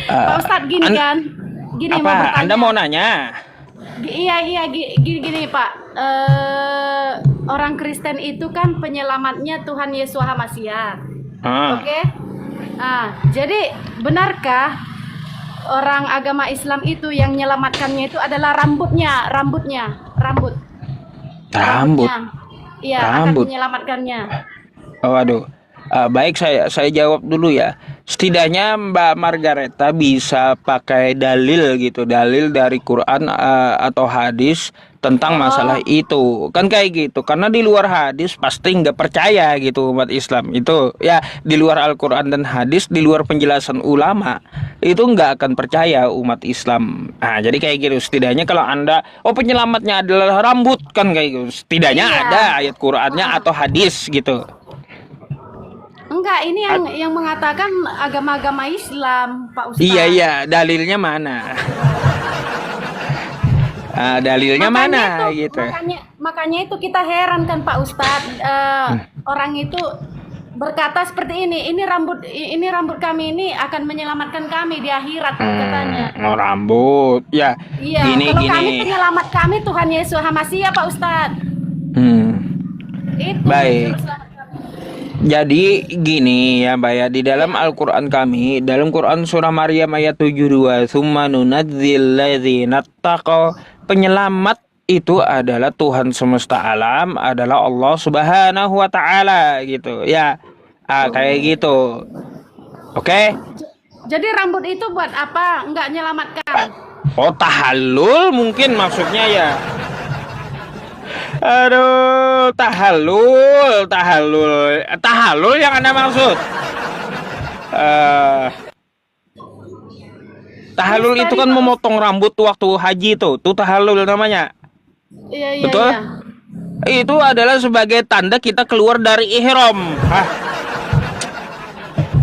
Pak Ustadz gini kan, gini mau Apa? bertanya. Anda mau nanya? Iya, gini Pak. Orang Kristen itu kan penyelamatnya Tuhan Yesus Hamasiah. Ah. Oke? Jadi benarkah orang agama Islam itu yang menyelamatkannya itu adalah rambutnya, rambut. Rambut. Iya, akan Rambut. menyelamatkannya. Oh, aduh. Baik, saya jawab dulu ya. Setidaknya Mbak Margareta bisa pakai dalil gitu, dalil dari Quran atau hadis tentang masalah itu. Kan kayak gitu. Karena di luar hadis pasti nggak percaya gitu umat Islam. Itu ya di luar Al-Quran dan hadis, di luar penjelasan ulama, itu nggak akan percaya umat Islam. Nah, jadi kayak gitu. Setidaknya kalau Anda, penyelamatnya adalah rambut, kan kayak gitu. Setidaknya Iya. ada ayat Qurannya atau hadis gitu. Enggak, ini yang mengatakan agama-agama Islam, Pak Ustadz. Iya, dalilnya mana? Dalilnya mana gitu? Makanya itu kita heran kan Pak Ustadz. Orang itu berkata seperti ini rambut kami ini akan menyelamatkan kami di akhirat katanya. Oh, rambut. Ya. Iya, kalau kami penyelamat kami Tuhan Yesus Hamasiah, Pak Ustadz. Itu baik. juru selamat kami. Jadi gini ya Mbak ya, di dalam Al-Quran kami, dalam Quran surah Maryam ayat 72, "Tsumma nunazzil ladzina taqaw", penyelamat itu adalah Tuhan semesta alam, adalah Allah Subhanahu wa taala gitu. Ya. Kayak gitu. Oke? Jadi rambut itu buat apa? Enggak menyelamatkan. Oh, tahallul mungkin maksudnya ya. Aduh, tahallul yang Anda maksud. Tahallul itu kan memotong rambut waktu haji tuh tahallul namanya. Iya. Betul? Iya. Itu adalah sebagai tanda kita keluar dari ihram.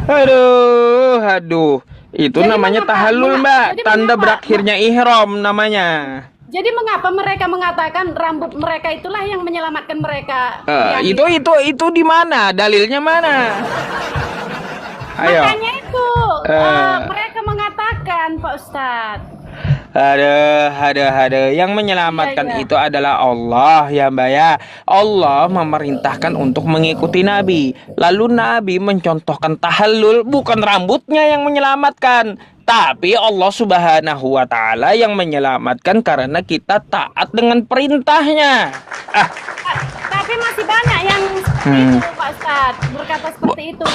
Aduh. Itu Jadi namanya tahallul, Mbak. Tanda berakhirnya ihram namanya. Jadi mengapa mereka mengatakan rambut mereka itulah yang menyelamatkan mereka? Itu di mana? Dalilnya mana? Ayo. Makanya itu mereka mengatakan, Pak Ustadz. Ada. Yang menyelamatkan itu adalah Allah ya Mbak ya. Allah memerintahkan untuk mengikuti Nabi. Lalu Nabi mencontohkan tahallul, bukan rambutnya yang menyelamatkan, tapi Allah Subhanahu wa taala yang menyelamatkan karena kita taat dengan perintahnya. Tapi masih banyak yang seperti itu, Pak Ustadz, berkata seperti itu,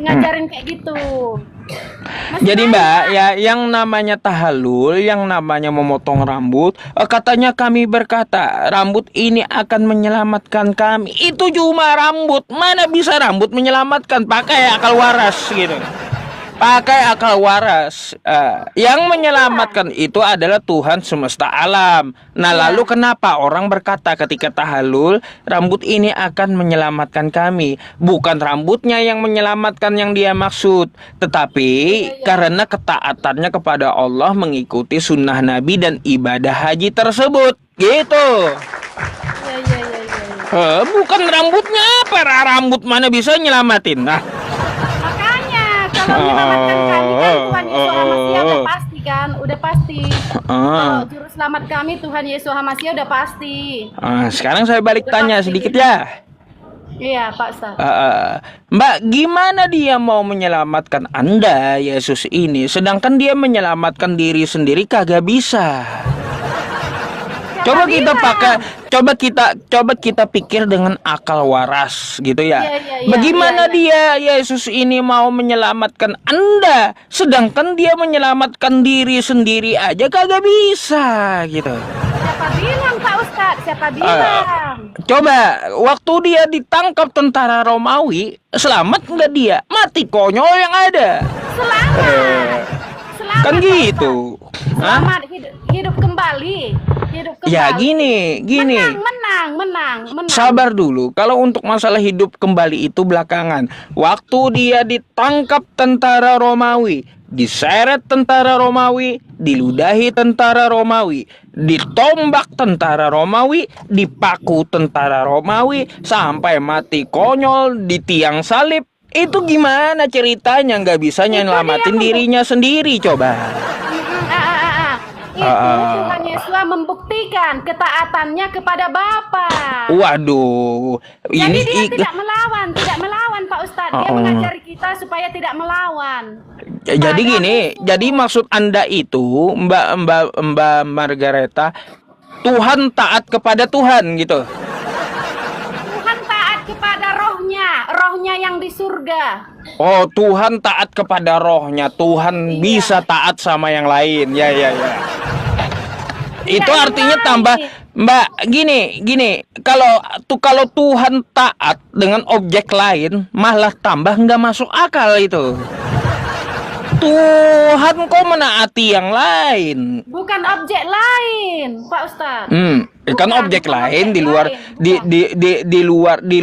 ngajarin kayak gitu. Jadi Mbak, ya yang namanya tahallul, yang namanya memotong rambut, katanya kami berkata, rambut ini akan menyelamatkan kami. Itu cuma rambut, mana bisa rambut menyelamatkan? Pakai akal waras gitu. Pakai akal waras. Yang menyelamatkan itu adalah Tuhan semesta alam. Nah, lalu kenapa orang berkata ketika tahallul, rambut ini akan menyelamatkan kami? Bukan rambutnya yang menyelamatkan yang dia maksud, tetapi karena ketaatannya kepada Allah, mengikuti sunnah Nabi dan ibadah haji tersebut. Gitu. Bukan rambutnya apa? Rambut mana bisa nyelamatin? Nah, kalau menyelamatkan kami kan Tuhan Yesus Hamasiah udah pasti kan, udah pasti. Kalau juru selamat kami Tuhan Yesus Hamasiah udah pasti. Sekarang saya balik tanya sedikit ya. Iya Pak Ustaz. Mbak, gimana dia mau menyelamatkan Anda Yesus ini, sedangkan dia menyelamatkan diri sendiri kagak bisa? Coba kita pikir dengan akal waras gitu ya. Bagaimana dia Yesus ini mau menyelamatkan Anda, sedangkan dia menyelamatkan diri sendiri aja kagak bisa gitu. Siapa bilang Pak Ustadz? Siapa bilang? Coba waktu dia ditangkap tentara Romawi, selamat nggak dia? Mati konyol yang ada. Selamat kan gitu. Selamat hidup kembali. Ya gini. Menang. Sabar dulu. Kalau untuk masalah hidup kembali itu belakangan. Waktu dia ditangkap tentara Romawi, diseret tentara Romawi, diludahi tentara Romawi, ditombak tentara Romawi, dipaku tentara Romawi, sampai mati konyol di tiang salib, Itu gimana ceritanya nggak bisa nyelamatin dirinya sendiri coba? Itu Tuhan Yesus membuktikan ketaatannya kepada Bapa. Waduh, Jadi dia tidak melawan Pak Ustadz. Dia mengajari kita supaya tidak melawan. Jadi gini, jadi maksud Anda itu Mbak Margareta, Tuhan taat kepada Tuhan gitu. Tuhan taat kepada rohnya yang di surga. Oh, Tuhan taat kepada rohnya. Tuhan bisa taat sama yang lain. Ya. Itu artinya tambah, Mbak, gini. Kalau Tuhan taat dengan objek lain, malah tambah nggak masuk akal itu. Tuhan kok menaati yang lain? Bukan objek lain, Pak Ustadz. Kan objek lain di luar di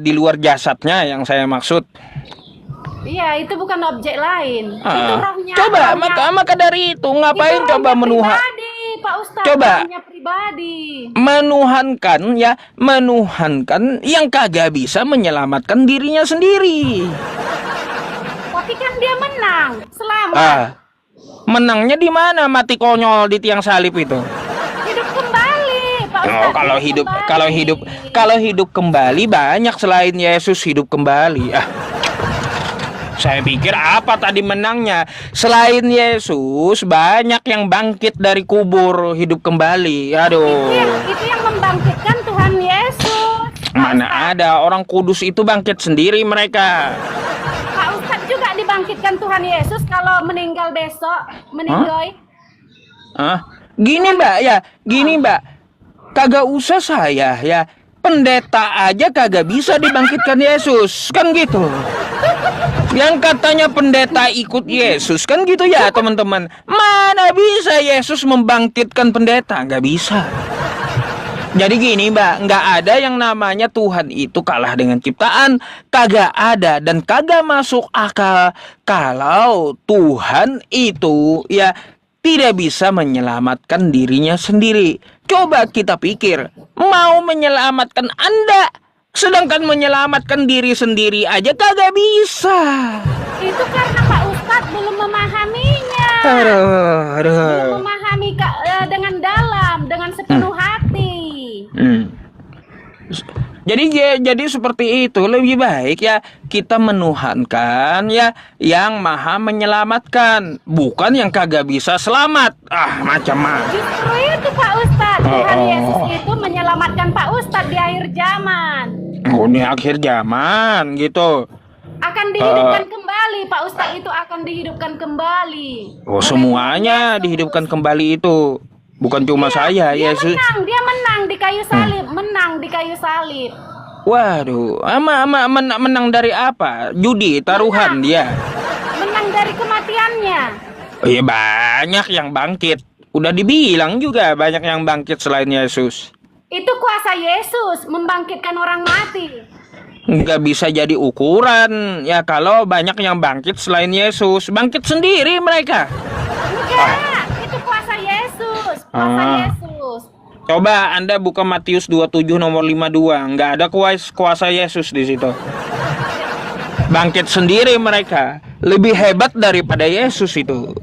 luar jasadnya yang saya maksud. Iya, itu bukan objek lain. Itu rohnya. Coba maka dari itu ngapain itu coba pribadi, Pak Ustadz. Coba rohnya pribadi. menuhankan yang kagak bisa menyelamatkan dirinya sendiri. Tapi kan dia menang, selamat. Menangnya di mana? Mati konyol di tiang salib itu. Hidup kembali, Pak Ustadz. Kalau hidup kembali banyak selain Yesus hidup kembali. Saya pikir apa tadi menangnya? Selain Yesus banyak yang bangkit dari kubur hidup kembali. Aduh. Itu yang membangkitkan Tuhan Yesus. Mana ada orang kudus itu bangkit sendiri mereka. Pak Ustadz juga dibangkitkan Tuhan Yesus kalau meninggal besok, meninggoy. Gini Mbak, kagak usah saya ya. Pendeta aja kagak bisa dibangkitkan Yesus, kan gitu. Yang katanya pendeta ikut Yesus, kan gitu ya teman-teman. Mana bisa Yesus membangkitkan pendeta, nggak bisa. Jadi gini Mbak, nggak ada yang namanya Tuhan itu kalah dengan ciptaan. Kagak ada dan kagak masuk akal kalau Tuhan itu ya tidak bisa menyelamatkan dirinya sendiri. Coba kita pikir, mau menyelamatkan Anda, sedangkan menyelamatkan diri sendiri aja kagak bisa. Itu karena Pak Ustadz belum memahaminya. Aduh. Belum memahami dengan dalam, dengan sepenuh hati. Jadi seperti itu, lebih baik ya kita menuhankan ya yang maha menyelamatkan, bukan yang kagak bisa selamat. Macam-macam. Justru itu Pak Ustadz, Tuhan Yesus itu menyelamatkan Pak Ustadz di akhir zaman. Oh, di akhir zaman gitu. Akan dihidupkan kembali, Pak Ustadz itu akan dihidupkan kembali. Oh, semuanya dihidupkan kembali itu. Bukan cuma saya, Yesus. Dia menang di kayu salib, menang di kayu salib. Waduh, menang dari apa? Judi, taruhan dia. Menang dari kematiannya. Oh iya, banyak yang bangkit. Udah dibilang juga banyak yang bangkit selain Yesus. Itu kuasa Yesus membangkitkan orang mati. Nggak bisa jadi ukuran ya kalau banyak yang bangkit selain Yesus. Bangkit sendiri mereka. Enggak, itu kuasa Yesus. Kuasa Yesus. Coba Anda buka Matius 27 nomor 52. Nggak ada kuasa Yesus di situ. Bangkit sendiri mereka. Lebih hebat daripada Yesus itu.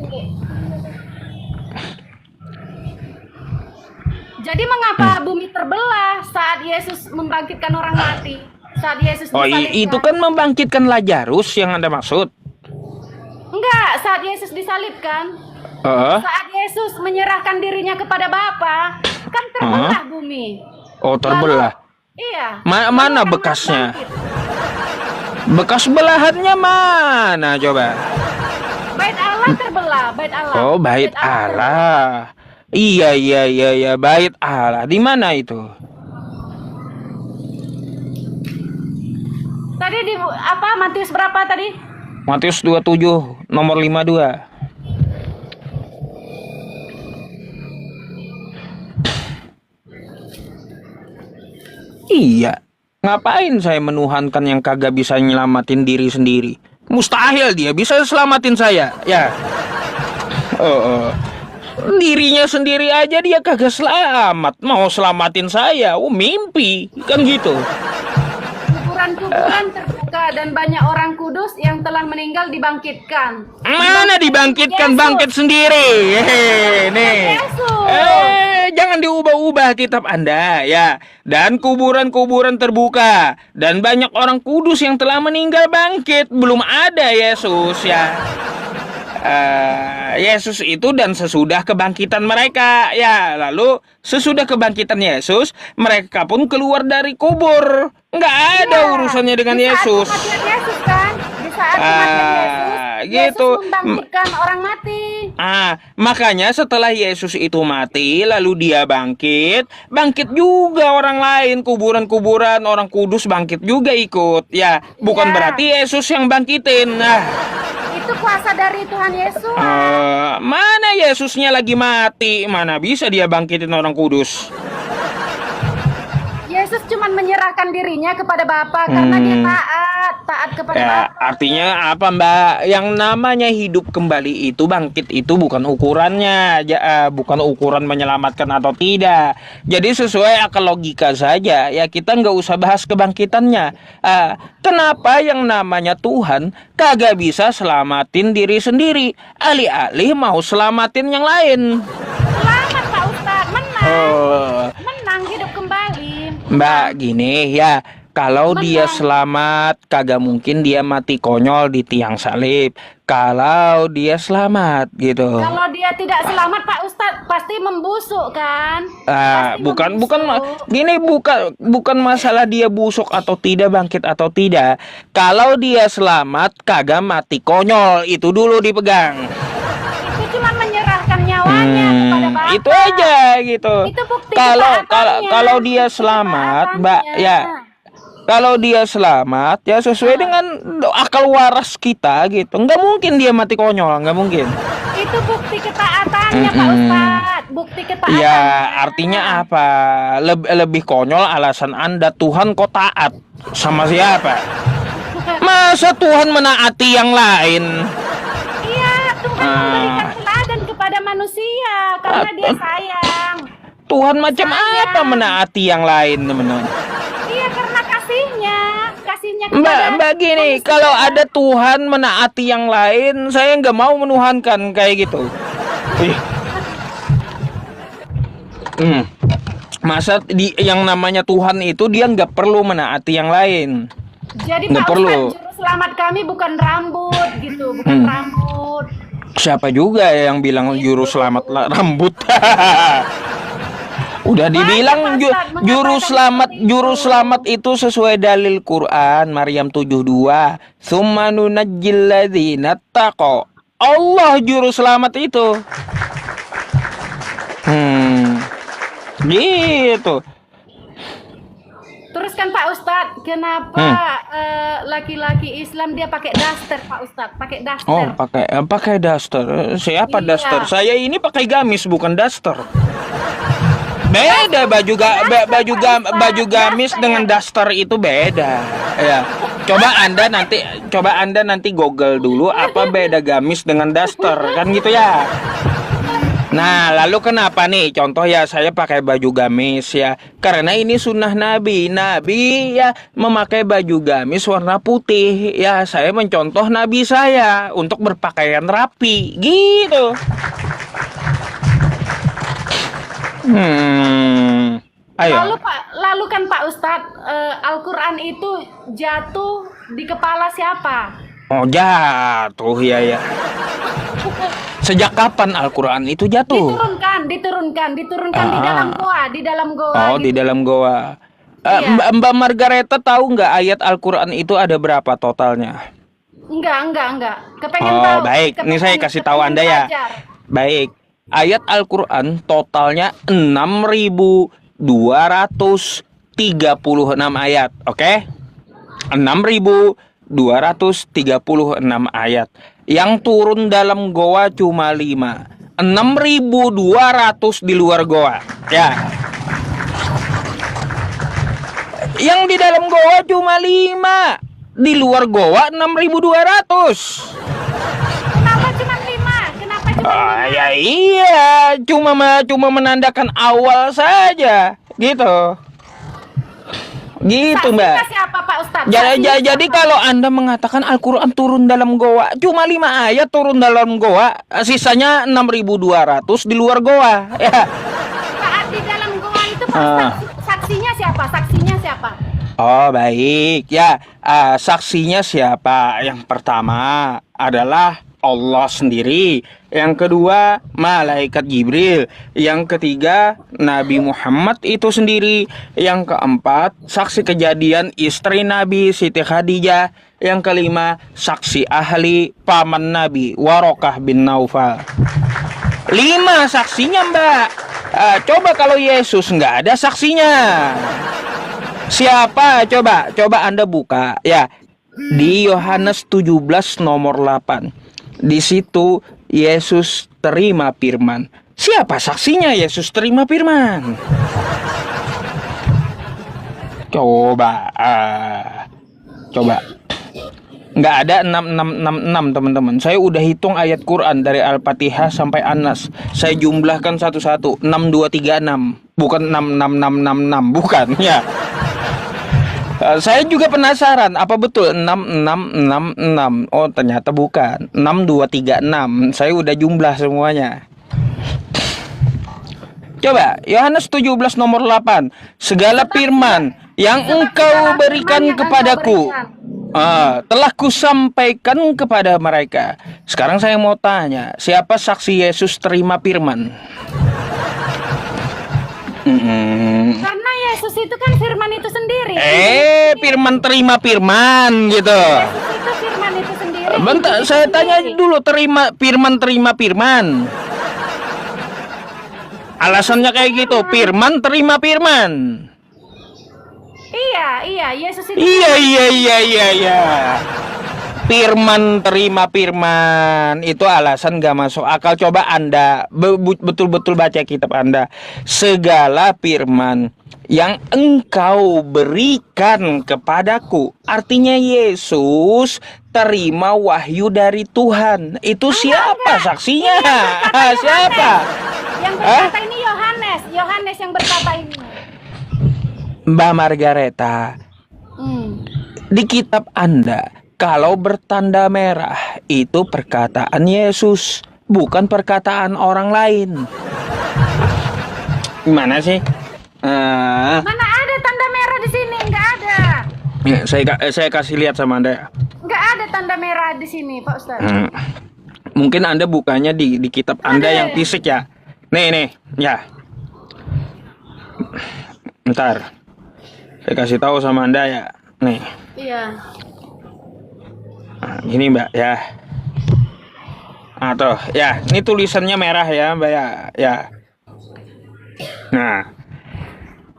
Jadi mengapa bumi terbelah saat Yesus membangkitkan orang mati? Saat Yesus disalibkan. Itu kan membangkitkan Lazarus yang Anda maksud. Enggak, saat Yesus disalibkan. Saat Yesus menyerahkan dirinya kepada Bapa, kan terbelah bumi. Oh, terbelah. Lalu, iya. Mana bekasnya? Bekas belahannya mana coba? Bait Allah terbelah, bait Allah. Oh, bait Allah. Iya, bait Allah. Di mana itu? Tadi di apa? Matius berapa tadi? Matius 27 nomor 52. Iya. Ngapain saya menuhankan yang kagak bisa nyelamatin diri sendiri? Mustahil dia bisa selamatin saya, ya. Dirinya sendiri aja dia kagak selamat. Mau selamatin saya, mimpi. Kan gitu. Kuburan terbuka. terbuka dan banyak orang kudus yang telah meninggal dibangkitkan. Mana dibangkitkan? Yesus. Bangkit sendiri. Nih. Yesus. Jangan diubah-ubah kitab Anda ya. Dan kuburan-kuburan terbuka dan banyak orang kudus yang telah meninggal bangkit. Belum ada Yesus ya. Yesus itu dan sesudah kebangkitan mereka ya, lalu sesudah kebangkitan Yesus mereka pun keluar dari kubur, nggak ada urusannya dengan Yesus. Di saat kematian Yesus kan, di saat kematian Yesus, gitu. Yesus membangkitkan orang mati. Makanya setelah Yesus itu mati, lalu dia bangkit juga orang lain, kuburan-kuburan orang kudus bangkit juga ikut ya, bukan berarti Yesus yang bangkitin. Itu kuasa dari Tuhan Yesus. Mana Yesusnya lagi mati, mana bisa dia bangkitin orang kudus? Yesus cuma menyerahkan dirinya kepada Bapa karena dia taat kepada Bapa. Artinya apa, Mbak? Yang namanya hidup kembali itu, bangkit itu bukan ukurannya, bukan ukuran menyelamatkan atau tidak. Jadi sesuai akal logika saja ya, kita nggak usah bahas kebangkitannya. Kenapa yang namanya Tuhan kagak bisa selamatin diri sendiri, alih-alih mau selamatin yang lain? Selamat Pak Ustadz, menang hidup kembali. Mbak, gini ya, kalau dia selamat, kagak mungkin dia mati konyol di tiang salib. Kalau dia selamat gitu. Kalau dia tidak selamat Pak Ustadz, pasti membusuk kan? Bukan masalah dia busuk atau tidak, bangkit atau tidak. Kalau dia selamat, kagak mati konyol, itu dulu dipegang. Itu cuma menyerahkan nyawanya kepada Bapa. Itu aja gitu. Itu bukti kalau dia selamat, Mbak ya. Kalau dia selamat ya sesuai dengan akal waras kita gitu. Nggak mungkin dia mati konyol, nggak mungkin. Itu bukti ketaatannya Pak Ustadz. Bukti ketaatannya. Ya artinya apa? Lebih konyol alasan Anda, Tuhan kok taat sama siapa? Masa Tuhan menaati yang lain? Iya, Tuhan memberikan teladan kepada manusia karena dia sayang. Tuhan macam apa menaati yang lain, teman-teman? Iya, karena kasihnya kepada Mbak gini, kalau ada Tuhan menaati yang lain, saya nggak mau menuhankan kayak gitu. Masa yang namanya Tuhan itu dia nggak perlu menaati yang lain. Jadi nggak Pak perlu. Ustadz, juru selamat kami bukan rambut gitu, bukan rambut. Siapa juga yang bilang juru selamat rambut? Udah dibilang juru selamat itu sesuai dalil Quran Maryam 72. Tsumma nunajjil ladzina taqaw. Allah juru selamat itu. Gitu. Terus kan Pak Ustadz, kenapa laki-laki Islam dia pakai daster Pak Ustadz, pakai daster? Oh, pakai daster. Siapa Iya. daster? Saya ini pakai gamis bukan daster. Beda baju gamis dengan daster itu beda. Ya. Coba Anda nanti Google dulu apa beda gamis dengan daster, kan gitu ya. Nah, lalu kenapa nih? Contoh ya, saya pakai baju gamis ya. Karena ini sunnah Nabi. Nabi ya memakai baju gamis warna putih. Ya, saya mencontoh Nabi saya untuk berpakaian rapi. Gitu. Ayo. Lalu kan Pak Ustadz, Al-Quran itu jatuh di kepala siapa? Oh, jatuh ya. Sejak kapan Al-Quran itu jatuh? Diturunkan di dalam goa. Oh, gitu. di dalam goa. Iya. Mbak Margareta tahu nggak ayat Al-Quran itu ada berapa totalnya? Enggak. Kepengen tahu. Baik. Ini saya kasih tahu Anda ya. Belajar. Baik. Ayat Al-Quran totalnya 6.236 ayat. Oke? 6.236 ayat. Yang turun dalam goa cuma 5. 6.200 di luar goa. Ya. Yang di dalam goa cuma 5. Di luar goa 6.200. Kenapa cuma 5? Kenapa cuma 5? Ya iya, cuma menandakan awal saja, gitu. Gitu, Saksinya Mbak. siapa Pak Ustadz? Jadi, Saksinya jadi siapa? kalau Anda mengatakan Al-Quran turun dalam goa, cuma 5 ayat turun dalam goa, sisanya 6.200 di luar goa. Ya. Saat di dalam goa itu Pak Ah. Ustadz, saksinya siapa? Saksinya siapa? Oh, baik. Ya, saksinya siapa? Yang pertama adalah Allah sendiri. Yang kedua, malaikat Jibril. Yang ketiga, Nabi Muhammad itu sendiri. Yang keempat, saksi kejadian istri Nabi Siti Khadijah. Yang kelima, saksi ahli paman Nabi Warokah bin Naufal. 5 saksinya, Mbak. Coba kalau Yesus nggak ada saksinya. Siapa? Coba Anda buka ya. Di Yohanes 17 nomor 8. Di situ Yesus terima firman. Siapa saksinya Yesus terima firman? Coba. Nggak ada 6666 teman-teman. Saya udah hitung ayat Quran dari Al-Fatihah sampai An-Nas. Saya jumlahkan satu-satu. 6236. Bukan 66666. Bukan ya. Saya juga penasaran, apa betul 6666? Oh, ternyata bukan. 6236. Saya udah jumlah semuanya. Coba, Yohanes 17 nomor 8. Segala firman yang engkau berikan kepadaku, telah kusampaikan kepada mereka. Sekarang saya mau tanya, siapa saksi Yesus terima firman? Karena Yesus itu kan firman itu sendiri. Firman terima firman gitu. Yesus itu firman itu sendiri. Bentar, Itu saya sendiri. tanya dulu terima firman. Alasannya kayak gitu, firman terima firman. Iya, Yesus itu. Iya. Firman terima firman itu alasan gak masuk akal. Coba Anda betul-betul baca kitab Anda. Segala firman yang engkau berikan kepadaku. Artinya Yesus terima wahyu dari Tuhan. Itu siapa saksinya? Siapa? Yang berkata ini Yohanes. Yohanes yang berkata ini. Mbak Margareta, di kitab Anda, kalau bertanda merah itu perkataan Yesus, bukan perkataan orang lain. Gimana sih? Mana ada tanda merah di sini? Enggak ada. Ya, saya kasih lihat sama Anda. Enggak ada tanda merah di sini, Pak Ustadz. Mungkin Anda bukanya di kitab Anda yang fisik ya. Nih, ya. Bentar. Saya kasih tahu sama Anda ya. Nih. Iya. Nah, gini Mbak ya. Tuh, ya, ini tulisannya merah ya, Mbak ya. Ya. Nah.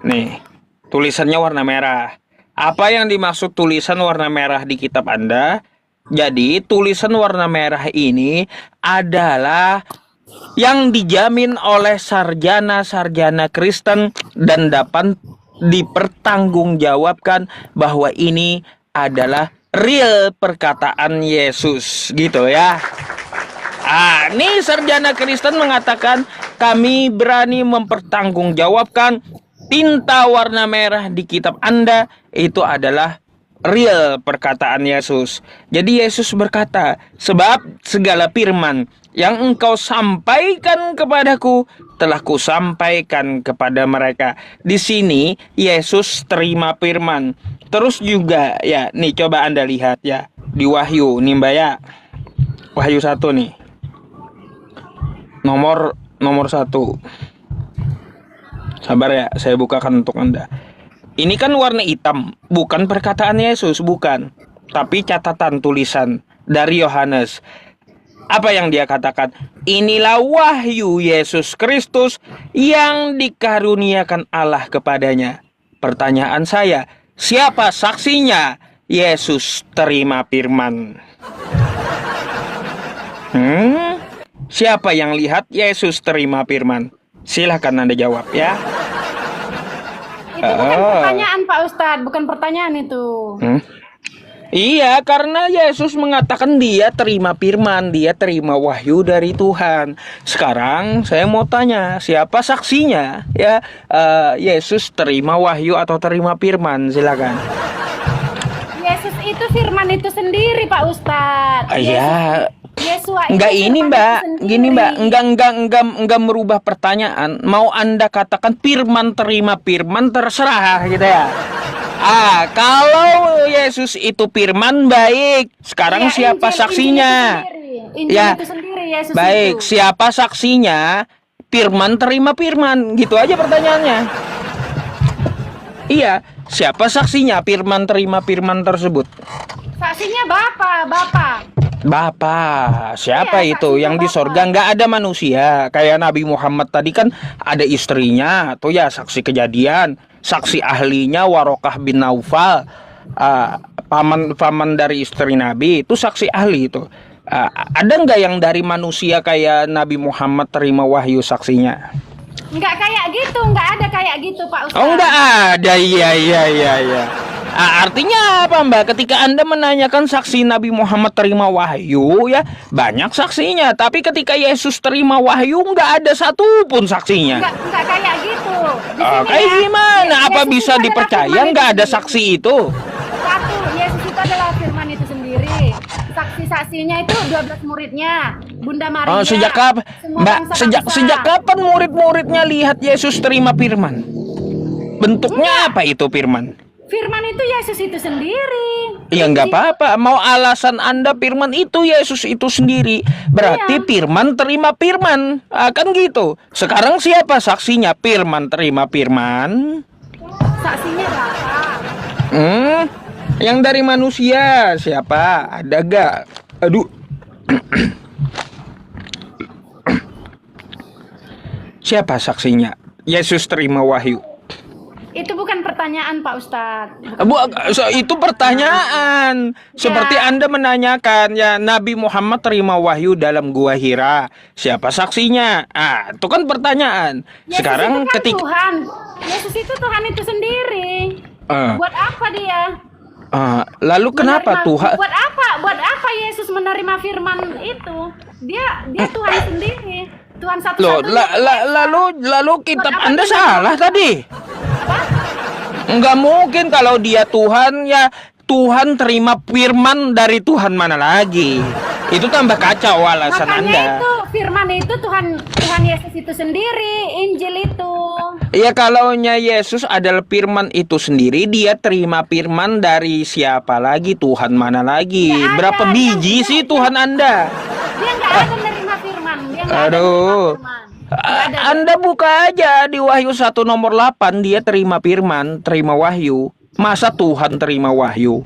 Nih, tulisannya warna merah. Apa yang dimaksud tulisan warna merah di kitab Anda? Jadi, tulisan warna merah ini adalah yang dijamin oleh sarjana-sarjana Kristen dan dapat dipertanggungjawabkan bahwa ini adalah real perkataan Yesus gitu ya. Nih sarjana Kristen mengatakan kami berani mempertanggungjawabkan tinta warna merah di kitab Anda itu adalah real perkataan Yesus. Jadi Yesus berkata, sebab segala firman yang engkau sampaikan kepadaku telah kusampaikan kepada mereka. Di sini Yesus terima firman. Terus juga ya, nih coba Anda lihat ya di Wahyu nih Mbak ya. Wahyu 1 nih. Nomor 1. Sabar ya, saya bukakan untuk Anda. Ini kan warna hitam, bukan perkataan Yesus, bukan. Tapi catatan tulisan dari Yohanes. Apa yang dia katakan? Inilah wahyu Yesus Kristus yang dikaruniakan Allah kepadanya. Pertanyaan saya, siapa saksinya? Yesus terima firman. Siapa yang lihat Yesus terima firman? Silahkan Anda jawab ya. Itu bukan pertanyaan Pak Ustadz, bukan pertanyaan itu. Iya, karena Yesus mengatakan dia terima firman, dia terima wahyu dari Tuhan. Sekarang saya mau tanya, siapa saksinya? Ya, Yesus terima wahyu atau terima firman? Silakan. Yesus itu firman itu sendiri, Pak Ustadz. Iya. Yesua itu Enggak ini firman Mbak, itu sendiri. gini Mbak, enggak merubah pertanyaan. Mau Anda katakan firman terima firman terserah gitu ya. Kalau Yesus itu firman baik, sekarang Iya, siapa Injil saksinya? itu sendiri. Injil Ya, itu sendiri Yesus baik, itu. siapa saksinya? Firman terima firman, gitu aja pertanyaannya. Iya, siapa saksinya firman terima firman tersebut? Saksinya Bapak. Bapa, siapa Iya, itu saksinya yang di Bapa. sorga? Nggak ada manusia. Kayak Nabi Muhammad tadi kan ada istrinya, tuh ya saksi kejadian, saksi ahlinya Warokah bin Naufal, paman dari istri Nabi, itu saksi ahli itu. Ada nggak yang dari manusia kayak Nabi Muhammad terima wahyu saksinya? Nggak kayak gitu, nggak ada kayak gitu, Pak Ustadz. Oh, nggak ada, iya. Artinya apa Mbak? Ketika Anda menanyakan saksi Nabi Muhammad terima wahyu ya banyak saksinya. Tapi ketika Yesus terima wahyu nggak ada satupun saksinya. Nggak kayak gitu. Di sini Kayak ya, gimana? Apa Yesus bisa itu adalah dipercaya firman nggak itu ada sendiri. saksi itu? Satu, Yesus itu adalah firman itu sendiri. Saksi-saksinya itu 12 muridnya, Bunda Maria. Oh, sejak kapan? semua Mbak, bangsa-bangsa. sejak kapan murid-muridnya lihat Yesus terima firman? Bentuknya apa itu firman? Firman itu Yesus itu sendiri. Ya nggak apa-apa. Mau alasan Anda firman itu Yesus itu sendiri. Berarti Iya. firman terima firman. Kan gitu. Sekarang siapa saksinya? Firman terima firman. Saksinya Bapak. Yang dari manusia siapa? Ada gak? Aduh. Siapa saksinya? Yesus terima wahyu. Itu bukan pertanyaan, Pak Ustadz. Itu pertanyaan. Seperti Ya. Anda menanyakan ya Nabi Muhammad terima wahyu dalam gua Hira. Siapa saksinya? Itu kan pertanyaan. Yesus Sekarang itu kan ketika Tuhan. Yesus itu Tuhan itu sendiri. Buat apa dia? lalu kenapa Menerima- Tuhan? Buat apa Yesus menerima firman itu? Dia Tuhan sendiri. Tuhan Loh, satu-satunya. lalu kitab Buat apa Anda dia salah tadi. Enggak mungkin kalau dia Tuhan ya Tuhan terima firman dari Tuhan mana lagi. Itu tambah kacau alasan Makanya Anda. itu firman itu Tuhan Yesus itu sendiri, Injil itu. Ya kalaunya Yesus adalah firman itu sendiri, dia terima firman dari siapa lagi? Tuhan mana lagi? Nggak ada, Berapa biji dia- sih Tuhan Anda? Dia nggak ada menerima firman. Dia nggak ada Aduh. menerima firman. Nggak ada. Anda buka aja di Wahyu 1 nomor 8, dia terima firman, terima wahyu. Masa Tuhan terima wahyu?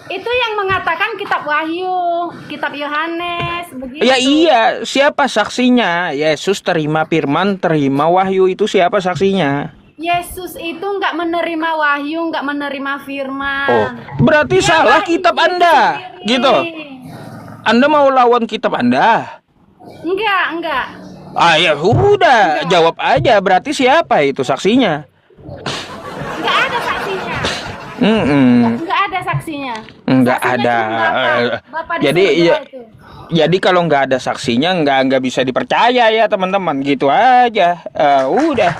Itu yang mengatakan kitab Wahyu, kitab Yohanes, begitu. Ya iya, siapa saksinya? Yesus terima firman, terima wahyu, itu siapa saksinya? Yesus itu nggak menerima wahyu, nggak menerima firman. Oh, berarti Dia salah wahyu kitab itu Anda, sendiri. gitu. Anda mau lawan kitab Anda? Enggak. Ya udah, jawab aja. Berarti siapa itu saksinya? Enggak ada saksinya. Enggak ada saksinya. Enggak Saksinya ada. cuma Bapak di Jadi surga ya, itu. jadi kalau nggak ada saksinya nggak bisa dipercaya ya teman-teman. Gitu aja. Udah.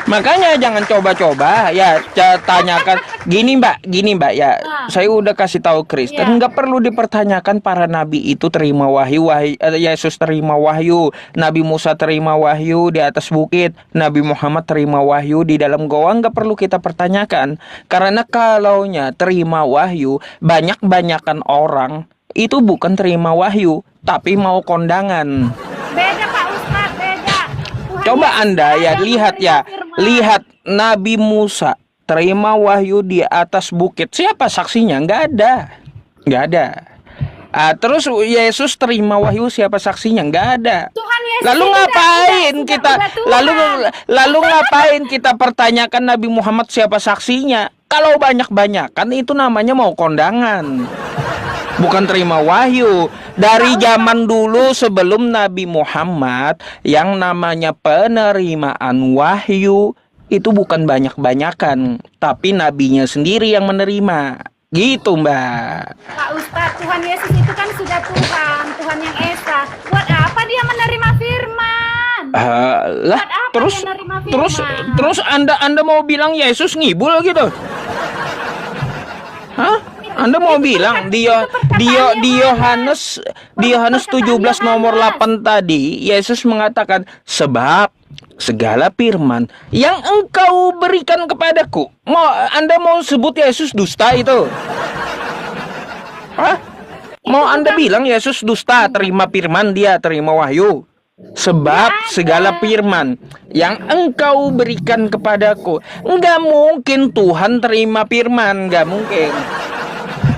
Makanya jangan coba-coba ya tanyakan gini Mbak ya. Saya udah kasih tahu Kristen Iya. nggak perlu dipertanyakan para nabi itu terima wahyu, Yesus terima wahyu, Nabi Musa terima wahyu di atas bukit, Nabi Muhammad terima wahyu di dalam goa, nggak perlu kita pertanyakan. Karena kalaunya terima wahyu, banyak-banyakan orang itu bukan terima wahyu, tapi mau kondangan. Beda Pak Ustadz, beda. Tuhan Coba Yesus Anda ya yang lihat menerima ya, firman. lihat Nabi Musa terima wahyu di atas bukit. Siapa saksinya? Nggak ada. Terus Yesus terima wahyu, siapa saksinya? Nggak ada. Tuhan Yesus Lalu itu ngapain sudah kita? Tuhan. Lalu ngapain kita pertanyakan Nabi Muhammad siapa saksinya? Kalau banyak-banyakan itu namanya mau kondangan. Bukan terima wahyu. Dari zaman dulu sebelum Nabi Muhammad yang namanya penerimaan wahyu itu bukan banyak-banyakan, tapi nabinya sendiri yang menerima. Gitu, Mbak. Pak Ustadz, Tuhan Yesus itu kan sudah Tuhan, Tuhan yang Esa. Buat apa dia menerima firman? Lah, Buat apa terus dia menerima terus firman? terus Anda mau bilang Yesus ngibul gitu? Hah? Anda mau bilang di Yohanes 17 nomor 8 tadi Yesus mengatakan, sebab segala firman yang engkau berikan kepadaku. Anda mau sebut Yesus dusta itu? Hah? Mau Anda bilang Yesus dusta, terima firman, dia terima wahyu? Sebab segala firman yang engkau berikan kepadaku. Enggak mungkin Tuhan terima firman, enggak mungkin.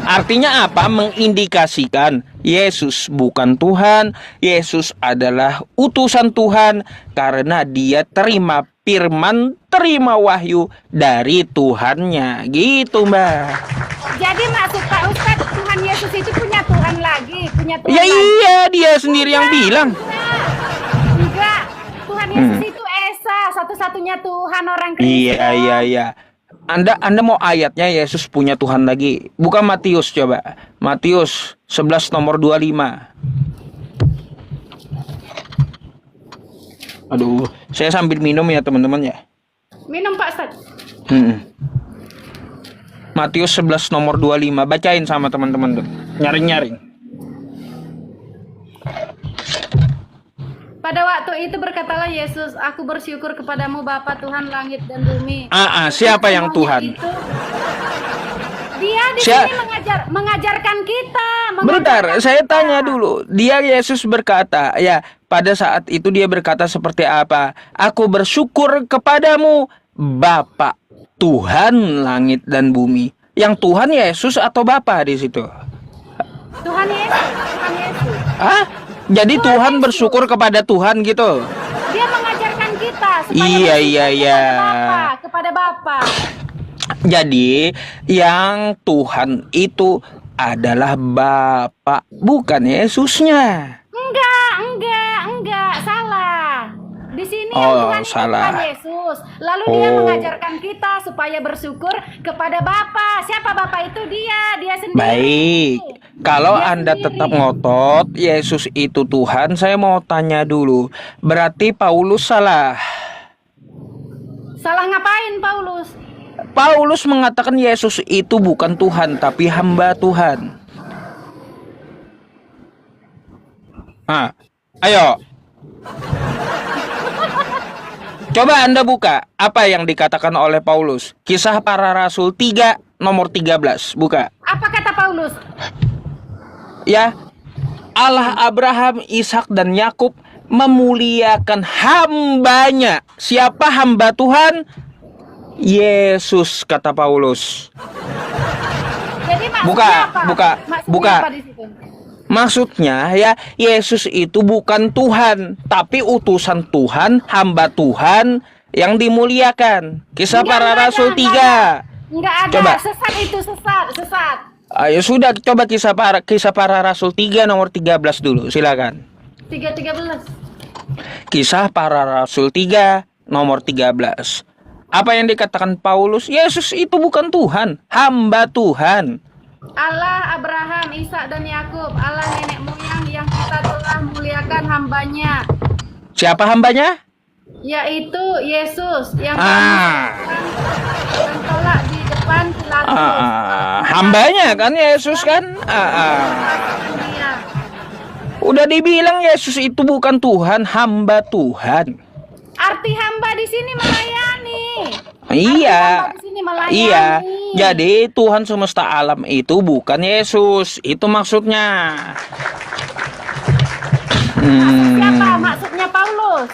Artinya apa? Mengindikasikan Yesus bukan Tuhan, Yesus adalah utusan Tuhan karena dia terima firman, terima wahyu dari Tuhannya. Gitu, Mbak. Jadi maksud Pak Ustadz, Tuhan Yesus itu punya Tuhan lagi, punya Tuhan Ya lagi. iya, dia sendiri yang bilang. Enggak, Tuhan Yesus itu Esa, satu-satunya Tuhan orang Kristen. Iya. Anda mau ayatnya Yesus punya Tuhan lagi. Buka Matius coba. Matius 11 nomor 25. Aduh, saya sambil minum ya teman-teman ya. Minum Pak Ustadz. Matius 11 nomor 25. Bacain sama teman-teman tuh. Nyaring-nyaring. Pada waktu itu berkatalah Yesus, aku bersyukur kepadamu Bapa Tuhan langit dan bumi. Siapa yang Tuhan? Dia di sini mengajarkan kita. Bentar, saya tanya dulu. Dia Yesus berkata, ya pada saat itu dia berkata seperti apa? Aku bersyukur kepadamu Bapa Tuhan langit dan bumi. Yang Tuhan Yesus atau Bapa di situ? Tuhan Yesus. Hah? Jadi Tuhan bersyukur kepada Tuhan gitu? Dia mengajarkan kita Iya. supaya kepada Bapa. Jadi yang Tuhan itu adalah Bapa, bukan Yesusnya. Enggak, salah. Di sini yang Tuhan salah. Tuhan Yesus. Lalu dia mengajarkan kita supaya bersyukur kepada Bapa. Siapa Bapa itu? Dia sendiri. Baik. Kalau Dia Anda sendiri. tetap ngotot Yesus itu Tuhan, saya mau tanya dulu. Berarti Paulus salah. Salah ngapain Paulus? Paulus mengatakan Yesus itu bukan Tuhan, tapi hamba Tuhan. Ayo. Coba Anda buka apa yang dikatakan oleh Paulus. Kisah Para Rasul 3 nomor 13. Buka. Apa kata Paulus? Ya, Allah Abraham, Ishak dan Yakub memuliakan hambanya. Siapa hamba Tuhan? Yesus, kata Paulus. Jadi maksudnya Buka, apa? Maksudnya buka. apa di situ? Maksudnya ya, Yesus itu bukan Tuhan, tapi utusan Tuhan, hamba Tuhan yang dimuliakan. Kisah Para Rasul 3. Enggak ada. Coba. Sesat itu, sesat. Ayo sudah, coba kisah para Rasul 3 nomor 13 dulu, silakan. 3:13. Kisah Para Rasul 3 nomor 13. Apa yang dikatakan Paulus? Yesus itu bukan Tuhan, hamba Tuhan. Allah Abraham, Ishak dan Yakub, Allah nenek moyang yang kita telah muliakan hambanya, Siapa hambanya? yaitu Yesus yang Ah. dan tolak di depan Pilatus. Hambanya kan Yesus kan? Dia. Udah dibilang Yesus itu bukan Tuhan, hamba Tuhan. Arti hamba di sini melayani. Iya. Hamba di sini melayani. Iya. Jadi Tuhan semesta alam itu bukan Yesus. Itu maksudnya. Siapa maksudnya Paulus?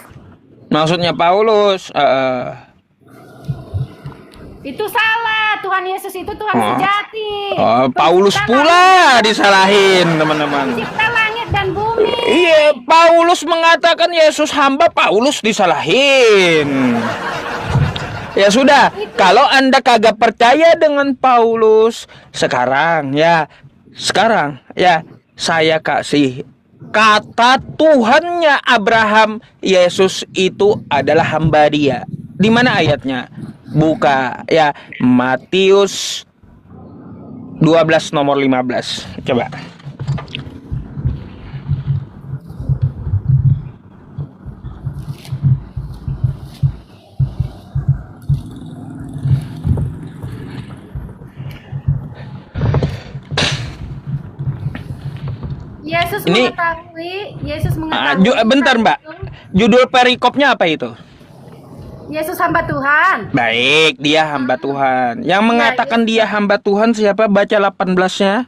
Maksudnya Paulus. Itu salah. Tuhan Yesus itu Tuhan sejati. Paulus Pencipta pula langit- disalahin, teman-teman. Pencipta langit dan bumi. Iya, Paulus mengatakan Yesus hamba, Paulus disalahin. Ya sudah, kalau Anda kagak percaya dengan Paulus, sekarang ya, saya kasih kata Tuhannya Abraham, Yesus itu adalah hamba dia. Di mana ayatnya? Buka ya, Matius 12 nomor 15. Coba. Yesus mengetahui. Bentar Mbak, judul perikopnya apa itu? Yesus hamba Tuhan. Baik, dia hamba Tuhan. Yang mengatakan dia hamba Tuhan siapa? Baca 18-nya.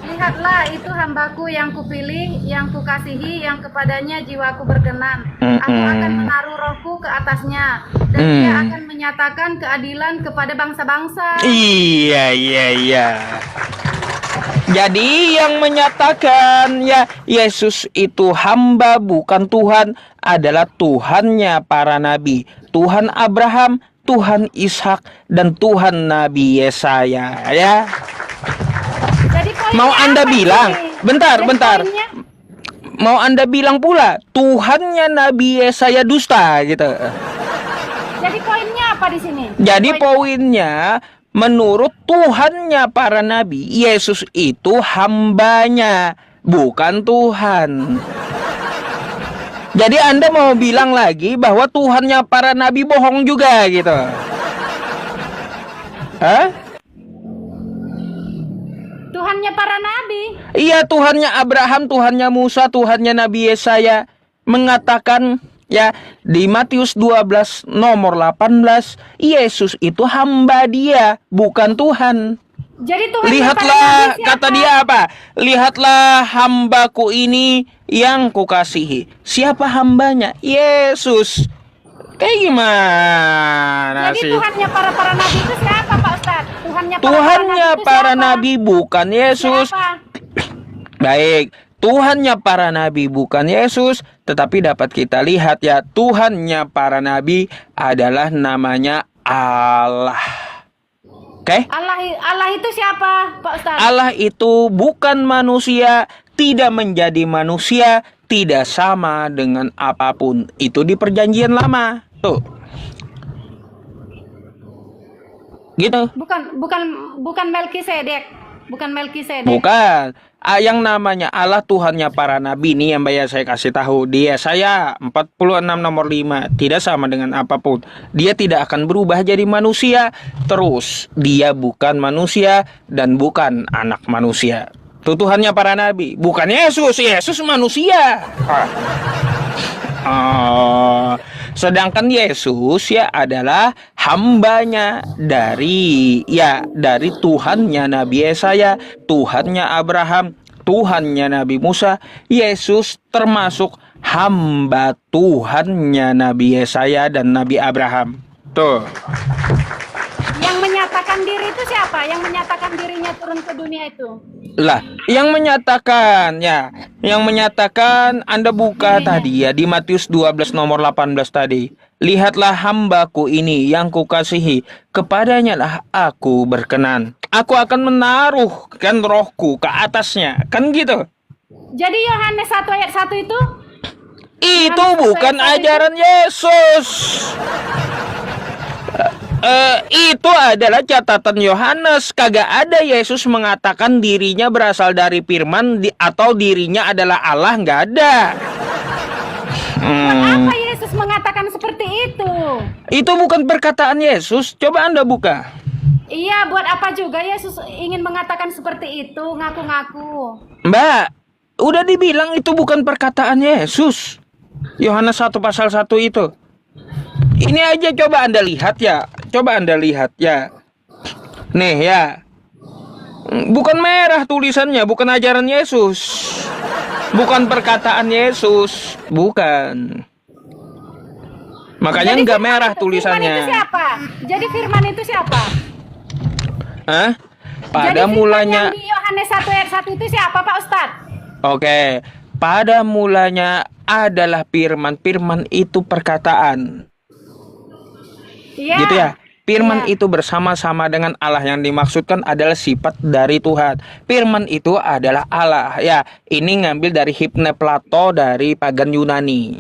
Lihatlah, itu hambaku yang kupilih, yang kukasihi, yang kepadanya jiwaku berkenan. Aku akan menaruh rohku ke atasnya, dan dia akan menyatakan keadilan kepada bangsa-bangsa. Iya. Jadi yang menyatakan ya Yesus itu hamba bukan Tuhan adalah Tuhannya para nabi. Tuhan Abraham, Tuhan Ishak, dan Tuhan Nabi Yesaya ya. Jadi mau Anda bilang, bentar. Poinnya, mau Anda bilang pula Tuhannya Nabi Yesaya dusta gitu. Jadi poinnya apa di sini? Jadi poinnya menurut Tuhannya para nabi, Yesus itu hambanya, bukan Tuhan. Jadi Anda mau bilang lagi bahwa Tuhannya para nabi bohong juga gitu? Hah? Tuhannya para nabi. Iya, Tuhannya Abraham, Tuhannya Musa, Tuhannya Nabi Yesaya mengatakan ya di Matius 12 nomor 18, Yesus itu hamba dia, bukan Tuhan. Jadi Tuhan Lihatlah, kata dia apa? Lihatlah hambaku ini yang kukasihi. Siapa hambanya? Yesus. Kayak gimana Jadi sih? Tuhannya para nabi itu siapa, Pak Ustadz? Tuhannya para nabi bukan Yesus. Siapa? Baik, Tuhannya para nabi bukan Yesus, tetapi dapat kita lihat ya, Tuhannya para nabi adalah namanya Allah. Oke? Allah itu siapa, Pak Ustadz? Allah itu bukan manusia, tidak menjadi manusia, tidak sama dengan apapun. Itu di Perjanjian Lama. Tuh. Gitu. Bukan Melkisedek. Bukan Melkisedek. Bukan. Yang namanya Allah Tuhannya para nabi ini yang saya kasih tahu. Dia saya 46 nomor 5 tidak sama dengan apapun. Dia tidak akan berubah jadi manusia. Terus dia bukan manusia dan bukan anak manusia. Itu Tuhannya para nabi, bukan Yesus. Yesus manusia. Sedangkan Yesus ya adalah hambanya dari Tuhannya Nabi Yesaya, Tuhannya Abraham, Tuhannya Nabi Musa. Yesus termasuk hamba Tuhannya Nabi Yesaya dan Nabi Abraham. Tuh. Yang menyatakan diri itu siapa? Yang menyatakan dirinya turun ke dunia itu? Lah, yang menyatakan Anda buka tadi ya di Matius 12 nomor 18 tadi. Lihatlah hambaku ini yang kukasihi, kepadanya lah aku berkenan. Aku akan menaruhkan rohku ke atasnya. Kan gitu. Jadi Yohanes 1 ayat 1 itu? Itu bukan ajaran Yesus. Itu adalah catatan Yohanes. Kagak ada Yesus mengatakan dirinya berasal dari firman atau dirinya adalah Allah. Nggak ada. Kenapa Yesus mengatakan seperti itu? Itu bukan perkataan Yesus. Coba Anda buka. Iya, buat apa juga Yesus ingin mengatakan seperti itu, ngaku-ngaku. Mbak, udah dibilang itu bukan perkataan Yesus. Yohanes 1 pasal 1 itu. Ini aja coba Anda lihat ya. Nih ya. Bukan merah tulisannya, bukan ajaran Yesus. Bukan perkataan Yesus, bukan. Makanya nggak merah tulisannya. Firman itu siapa? Jadi firman itu siapa? Hah? Pada mulanya yang di Yohanes 1 ayat 1 itu siapa, Pak Ustadz? Oke. Pada mulanya adalah firman. Firman itu perkataan. Iya. Gitu ya. Firman itu bersama-sama dengan Allah, yang dimaksudkan adalah sifat dari Tuhan. Firman itu adalah Allah. Ya, ini ngambil dari Hipne Plato dari pagan Yunani.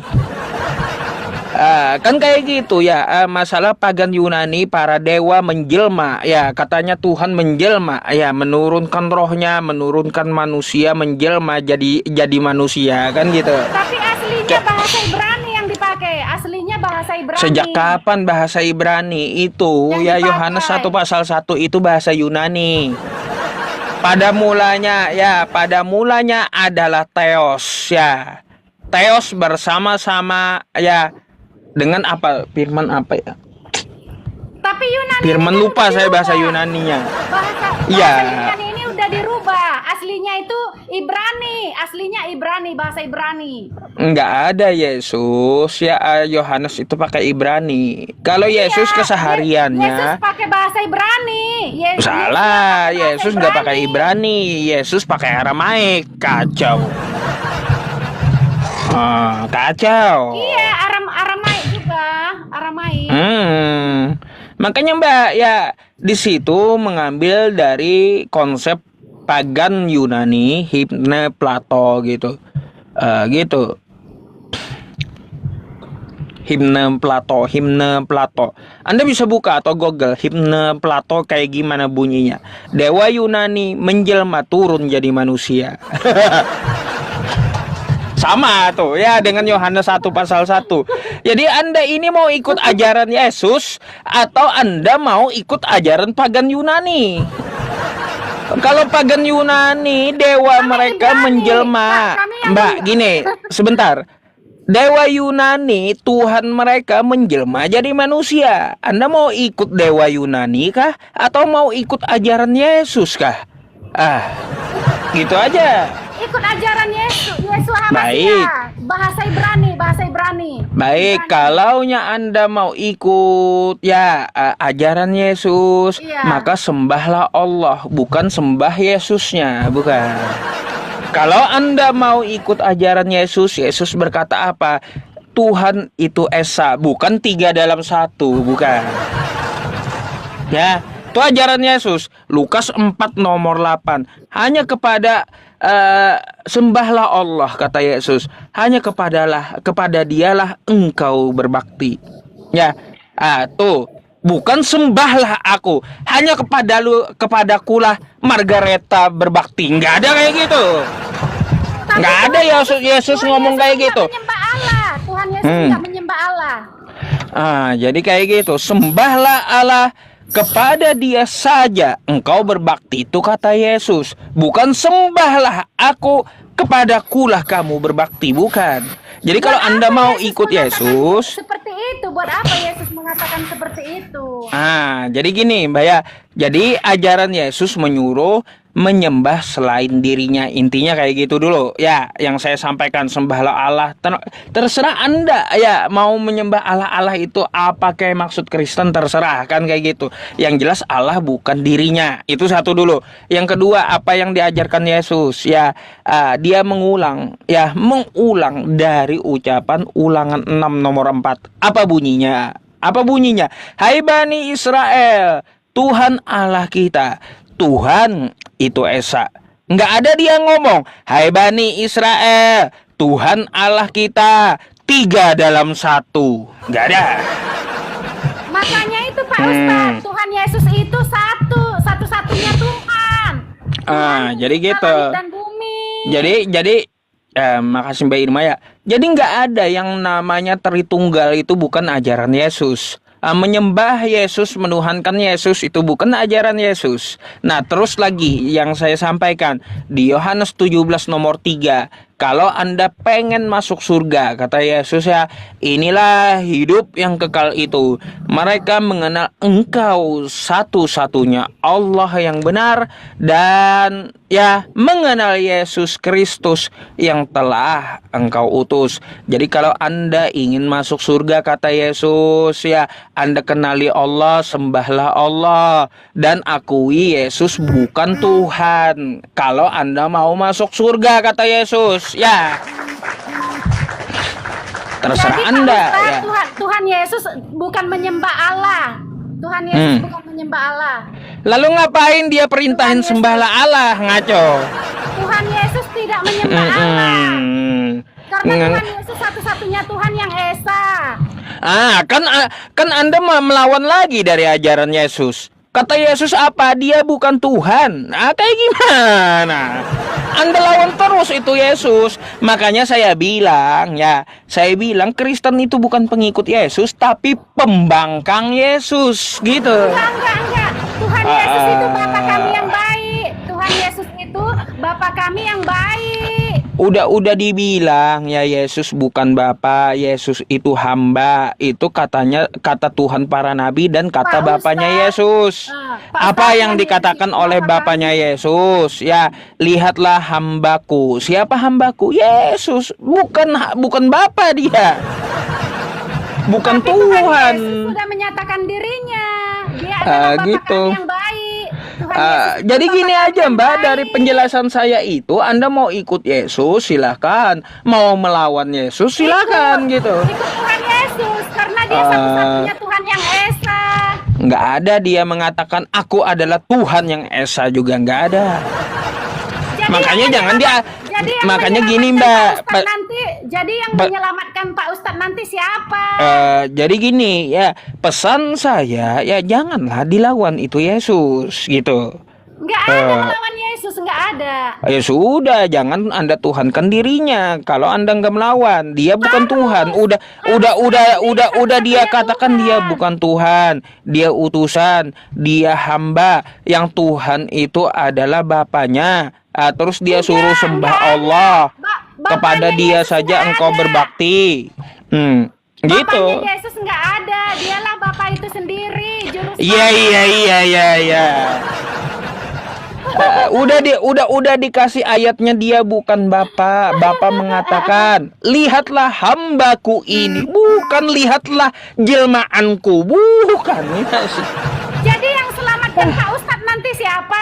Kan kayak gitu ya, masalah pagan Yunani para dewa menjelma ya, katanya Tuhan menjelma ya, menurunkan rohnya, menurunkan manusia menjelma jadi manusia kan gitu. Tapi aslinya bahasa Ibrani yang dipakai. Aslinya bahasa Ibrani. Sejak kapan bahasa Ibrani itu? Yang Ya dipakai. Yohanes 1 pasal 1 itu bahasa Yunani. Pada mulanya adalah Theos ya. Theos bersama-sama ya dengan apa? Firman apa ya? Tapi Yunani Firman ini kan lupa udah saya bahasa dirubah. Yunaninya. Bahasa Iya. Yunani ini udah dirubah. Aslinya itu Ibrani. Aslinya Ibrani, bahasa Ibrani. Enggak ada Yesus ya, Yohanes itu pakai Ibrani. Kalau Yesus Iya, kesehariannya Yesus pakai bahasa Ibrani. salah, Yesus nggak pakai Ibrani. Ibrani, Yesus pakai Aramaik. Kacau. Kacau. Iya, Aramaik juga, Aramaik. Makanya Mbak ya di situ mengambil dari konsep pagan Yunani, himne Plato gitu, gitu. Himne Plato. Anda bisa buka atau Google himne Plato kayak gimana bunyinya. Dewa Yunani menjelma turun jadi manusia. Sama tuh ya dengan Yohanes 1 pasal 1. Jadi Anda ini mau ikut ajaran Yesus atau Anda mau ikut ajaran pagan Yunani? Kalau pagan Yunani dewa mereka Ibrani. menjelma. Kami yang Mbak gini, sebentar. Dewa Yunani Tuhan mereka menjelma jadi manusia. Anda mau ikut dewa Yunani kah atau mau ikut ajaran Yesus kah? Gitu aja. Ikut ajaran Yesus Baik. Bahasa Ibrani. Baik, kalaunya Anda mau ikut ya ajaran Yesus, Iya. maka sembahlah Allah, bukan sembah Yesusnya, bukan. Kalau Anda mau ikut ajaran Yesus, Yesus berkata apa? Tuhan itu Esa, bukan 3 dalam 1, bukan. Ya, itu ajaran Yesus. Lukas 4 nomor 8. Hanya kepada sembahlah Allah, kata Yesus. Hanya kepada Dialah engkau berbakti. Ya, tuh. Bukan sembahlah aku, hanya kepadakulah Margareta berbakti. Nggak ada kayak gitu. Nggak ada Yesus ngomong kayak gitu. Menyembah Allah. Tuhan Yesus nggak menyembah Allah. Jadi kayak gitu. Sembahlah Allah, kepada Dia saja engkau berbakti, itu kata Yesus. Bukan sembahlah aku, kepadakulah kamu berbakti, bukan. Jadi kalau Anda mau ikut Yesus, seperti itu, buat apa Yesus mengatakan seperti itu? Jadi gini Mbak ya. Jadi ajaran Yesus menyuruh menyembah selain dirinya. Intinya kayak gitu dulu ya, yang saya sampaikan. Sembahlah Allah. Terserah Anda ya mau menyembah Allah itu apa kayak maksud Kristen, terserah kan kayak gitu. Yang jelas Allah bukan dirinya. Itu satu dulu. Yang kedua, apa yang diajarkan Yesus ya, dia mengulang dari ucapan Ulangan 6 nomor 4. Apa bunyinya? Hai Bani Israel, Tuhan Allah kita, Tuhan itu Esa. Nggak ada dia ngomong, hai Bani Israel, Tuhan Allah kita, 3 dalam 1. Nggak ada. Makanya itu Pak Ustadz, Tuhan Yesus itu satu-satunya Tuhan. Jadi gitu. Langit dan bumi. Jadi makasih Mbak Irma ya. Jadi nggak ada yang namanya Tritunggal, itu bukan ajaran Yesus. Menyembah Yesus, menuhankan Yesus itu bukan ajaran Yesus. Nah, terus lagi yang saya sampaikan di Yohanes 17 nomor 3. Kalau Anda pengen masuk surga, kata Yesus ya, inilah hidup yang kekal itu, mereka mengenal engkau satu-satunya Allah yang benar, dan ya mengenal Yesus Kristus yang telah engkau utus. Jadi kalau Anda ingin masuk surga, kata Yesus ya, Anda kenali Allah, sembahlah Allah, dan akui Yesus bukan Tuhan. Kalau Anda mau masuk surga, kata Yesus ya, terserah Jadi, Anda Pak Ustadz, ya. Tuhan Yesus bukan menyembah Allah. Tuhan Yesus bukan menyembah Allah. Lalu ngapain dia perintahin Tuhan Yesus. sembahlah Allah? Ngaco. Tuhan Yesus tidak menyembah Allah. Karena Nge- Tuhan Yesus satu-satunya Tuhan yang Esa. Kan Anda melawan lagi dari ajaran Yesus. Kata Yesus apa? Dia bukan Tuhan. Kayak gimana? Anda lawan terus itu Yesus. Makanya saya bilang Kristen itu bukan pengikut Yesus, tapi pembangkang Yesus, gitu. Enggak. Tuhan Yesus itu Bapa kami yang baik. Tuhan Yesus itu Bapa kami yang baik. Udah dibilang ya, Yesus bukan Bapa, Yesus itu hamba. Itu kata Tuhan para nabi dan kata Pak Bapaknya Ustadz. Yesus. Pak Apa Ustadz, yang dikatakan oleh Bapak Bapaknya Yesus? Ya, lihatlah hambaku. Siapa hambaku? Yesus. Bukan Bapa dia. Bukan Tapi Tuhan. Yesus sudah menyatakan dirinya. Dia adalah Bapa gitu. kami yang baik. Tuhan Yesus itu Jadi Bapa gini kami aja yang Mbak, baik. dari penjelasan saya itu Anda mau ikut Yesus silahkan, mau melawan Yesus silahkan gitu. Ikut Tuhan Yesus karena dia satu-satunya Tuhan yang esa. Nggak ada dia mengatakan aku adalah Tuhan yang esa juga, nggak ada. Makanya jangan makanya gini Mbak. Jadi yang menyelamatkan Pak Ustadz nanti siapa? Jadi gini ya, pesan saya ya janganlah dilawan itu Yesus gitu. Nggak ada melawan Yesus, nggak ada. Ya sudah, jangan Anda tuhankan dirinya. Kalau Anda nggak melawan, dia bukan Tuhan. Udah dia katakan dia bukan Tuhan, dia utusan, dia hamba. Yang Tuhan itu adalah Bapaknya. Terus dia suruh sembah Allah. Kepada dia saja engkau berbakti. Gitu. Bapaknya Yesus nggak ada, dialah Bapak itu sendiri. Iya. Udah dikasih ayatnya, dia bukan Bapa. Bapa mengatakan, lihatlah hambaku ini, bukan lihatlah jelmaanku, bukan. Jadi yang selamatkan Pak Ustadz nanti siapa?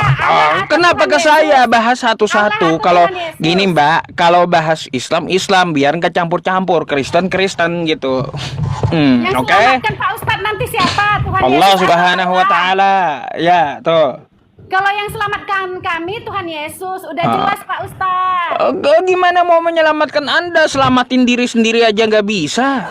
Kenapa ke saya bahas satu-satu? Kalau gini Mbak, kalau bahas Islam biar nggak campur-campur, Kristen gitu. Yang Oke. selamatkan Pak Ustadz nanti siapa? Tuhan Allah Yesus Subhanahu wa taala. Ya, tuh. Kalau yang selamatkan kami Tuhan Yesus, udah jelas Pak Ustadz. Gimana mau menyelamatkan Anda? Selamatin diri sendiri aja nggak bisa.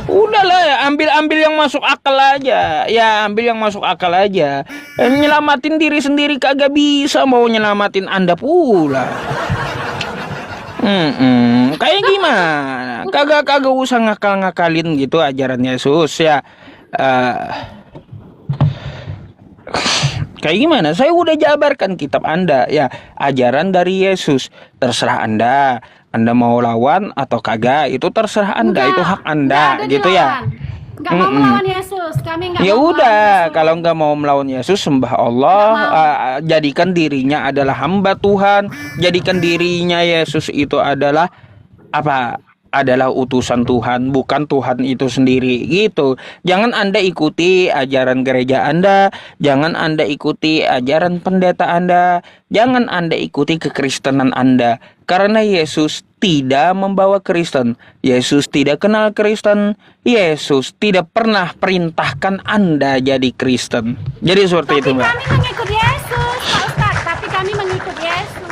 Udahlah ya, ambil yang masuk akal aja. Ya, ambil yang masuk akal aja. Nyelamatin diri sendiri kagak bisa, mau nyelamatin Anda pula. Kayak gimana? Kagak usah ngakal-ngakalin gitu ajaran Yesus ya. Kayak gimana? Saya udah jabarkan kitab Anda ya, ajaran dari Yesus. Terserah Anda. Anda mau lawan atau kagak, itu terserah Anda, itu hak Anda, gitu ya. Nggak mau melawan Yesus, kami nggak Ya mau udah, melawan Yesus. kalau nggak mau melawan Yesus, sembah Allah, jadikan dirinya adalah hamba Tuhan, jadikan dirinya Yesus itu adalah apa? Adalah utusan Tuhan, bukan Tuhan itu sendiri gitu. Jangan Anda ikuti ajaran gereja Anda, jangan Anda ikuti ajaran pendeta Anda, jangan Anda ikuti kekristenan Anda. Karena Yesus tidak membawa Kristen, Yesus tidak kenal Kristen, Yesus tidak pernah perintahkan Anda jadi Kristen. Jadi seperti itu, Mbak. Kami mengikut Yesus, Pak Ustadz, tapi kami mengikut Yesus.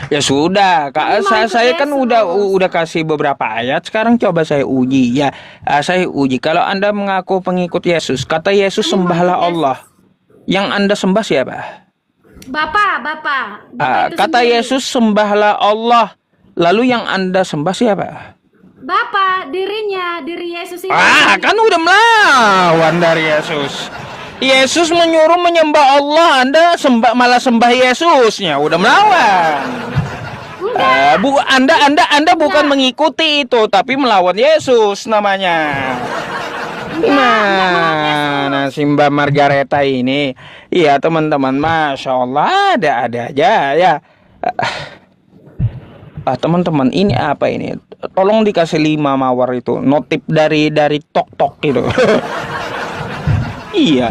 Ya sudah, saya kan udah kasih beberapa ayat. Sekarang coba saya uji ya. Saya uji kalau Anda mengaku pengikut Yesus, kata Yesus sembahlah Allah. Yang Anda sembah siapa? Bapak. Kata Yesus sembahlah Allah. Lalu yang Anda sembah siapa? Bapak, diri Yesus itu. Kan udah melawan dari Yesus. Yesus menyuruh menyembah Allah, Anda malah sembah Yesusnya, udah melawan. Anda bukan mengikuti itu, tapi melawan Yesus namanya. Nah, si Mbak Margareta ini, iya teman-teman, masya Allah, ada aja ya. Teman-teman, ini apa ini? Tolong dikasih 5 mawar itu, notif dari tok gitu. Iya.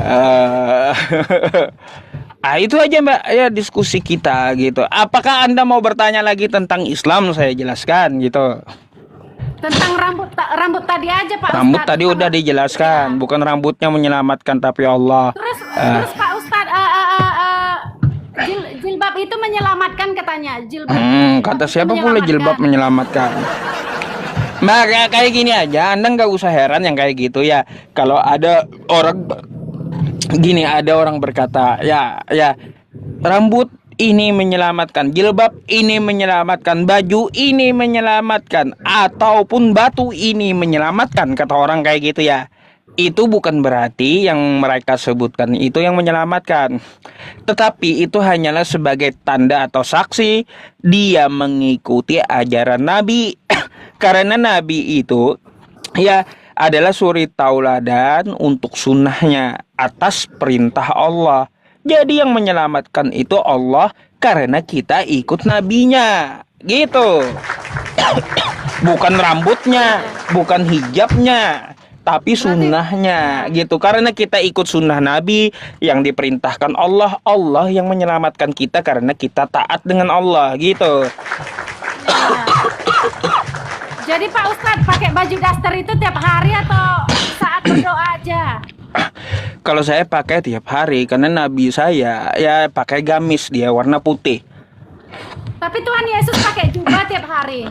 Itu aja Mbak ya diskusi kita gitu. Apakah Anda mau bertanya lagi tentang Islam? Saya jelaskan gitu. Tentang rambut tadi aja Pak Rambut Ustadz. tadi udah dijelaskan, bukan rambutnya menyelamatkan tapi Allah. Terus Pak Ustadz, jilbab itu menyelamatkan katanya. Jilbab. Kata siapa pula jilbab menyelamatkan? Mbak, kayak gini aja, Anda nggak usah heran yang kayak gitu ya. Kalau ada orang gini, ada orang berkata, ya, rambut ini menyelamatkan, jilbab ini menyelamatkan, baju ini menyelamatkan, ataupun batu ini menyelamatkan, kata orang kayak gitu ya. Itu bukan berarti yang mereka sebutkan itu yang menyelamatkan. Tetapi itu hanyalah sebagai tanda atau saksi dia mengikuti ajaran Nabi. Karena Nabi itu ya adalah suri tauladan untuk sunnahnya atas perintah Allah. Jadi yang menyelamatkan itu Allah karena kita ikut nabinya. Gitu. Bukan rambutnya, bukan hijabnya, tapi sunnahnya gitu. Karena kita ikut sunnah Nabi yang diperintahkan Allah, Allah yang menyelamatkan kita karena kita taat dengan Allah gitu. Jadi Pak Ustadz pakai baju daster itu tiap hari atau saat berdoa aja? Kalau saya pakai tiap hari karena Nabi saya ya pakai gamis, dia warna putih. Tapi Tuhan Yesus pakai jubah tiap hari.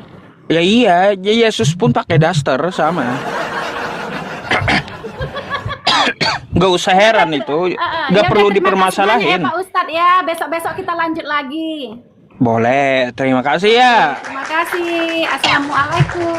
Ya iya, ya Yesus pun pakai daster sama. Gak usah heran itu, gak Ya perlu udah, terima kasih banyak dipermasalahin. ya Pak Ustadz ya. Besok-besok kita lanjut lagi. Boleh, terima kasih ya. Terima kasih. Assalamualaikum.